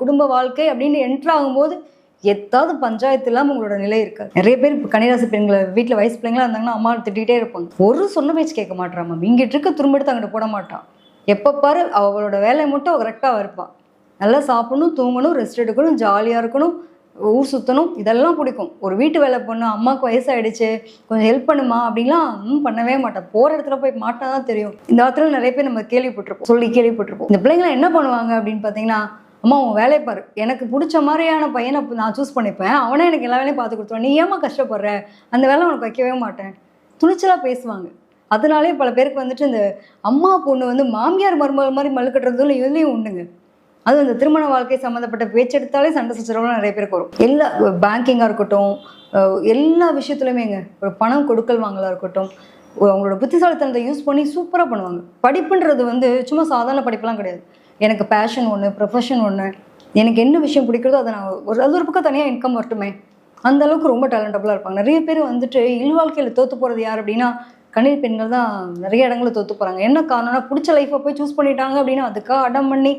குடும்ப வாழ்க்கை அப்படின்னு என்ட்ரு ஆகும்போது எதாவது பஞ்சாயத்து இல்லாமல் உங்களோட நிலை இருக்காது. நிறைய பேர் இப்போ கன்னிராசி பெண்களை வீட்டில் வயசு பிள்ளைங்களா இருந்தாங்கன்னா அம்மா திட்டிகிட்டே இருப்பாங்க. ஒரு சொன்ன பேச்சு கேட்க மாட்டான் மேம். இங்கிட்டு இருக்க துரும்பெடுத்து அங்கிட்ட போட மாட்டான். எப்போ பாரு அவளோட வேலையை மட்டும் அவள் கரெக்டாக இருப்பாள். நல்லா சாப்பிடணும், தூங்கணும், ரெஸ்ட் எடுக்கணும், ஜாலியாக இருக்கணும், ஊர் சுற்றணும், இதெல்லாம் பிடிக்கும். ஒரு வீட்டு வேலை பொண்ணு அம்மாவுக்கு வயசாகிடுச்சு கொஞ்சம் ஹெல்ப் பண்ணுமா அப்படின்லாம் பண்ணவே மாட்டேன். போகிற இடத்துல போய் மாட்டா தான் தெரியும். இந்த இடத்துல நிறைய பேர் நம்ம கேள்விப்பட்டிருப்போம். இந்த பிள்ளைங்களாம் என்ன பண்ணுவாங்க அப்படின்னு பார்த்தீங்கன்னா, அம்மா உன் வேலையை பாரு, எனக்கு பிடிச்ச மாதிரியான பையனை நான் சூஸ் பண்ணிப்பேன், அவனே எனக்கு எல்லா வேலையும் பார்த்து கொடுத்துருவான், நீ ஏமா கஷ்டப்படுற, அந்த வேலை உனக்கு வைக்கவே மாட்டேன், துணிச்சலாக பேசுவாங்க. அதனாலே பல பேருக்கு வந்துட்டு இந்த அம்மா பொண்ணு மாமியார் மருமகள் மாதிரி மழுக்கட்டுறதுல இதுலேயும் உண்டுங்க. அது அந்த திருமண வாழ்க்கை சம்மந்தப்பட்ட பேச்செடுத்தாலே சண்டை சச்சரவுலாம் நிறைய பேருக்கு வரும். எல்லா பேங்கிங்காக இருக்கட்டும், எல்லா விஷயத்துலையுமேங்க, ஒரு பணம் கொடுக்கல் வாங்கலாக இருக்கட்டும், அவங்களோட புத்திசாலித்தனத்தை யூஸ் பண்ணி சூப்பராக பண்ணுவாங்க. படிப்புன்றது சும்மா சாதாரண படிப்பெல்லாம் கிடையாது. எனக்கு பேஷன் ஒன்று, ப்ரொஃபஷன் ஒன்று, எனக்கு என்ன விஷயம் பிடிக்கிறதோ அதை நான் அது ஒரு பக்கம் தனியாக இன்கம் வரட்டுமே, அந்த அளவுக்கு ரொம்ப டேலண்டபுளாக இருப்பாங்க. நிறைய பேர் இல்வாழ்க்கையில் தோற்று போகிறது யார் அப்படின்னா கன்னியாகுமரி பெண்கள் தான் நிறைய இடங்களில் தோற்று போகிறாங்க. என்ன காரணம்னா பிடிச்ச லைஃப்பை போய் சூஸ் பண்ணிட்டாங்க அப்படின்னா அதுக்காக அடம் பண்ணி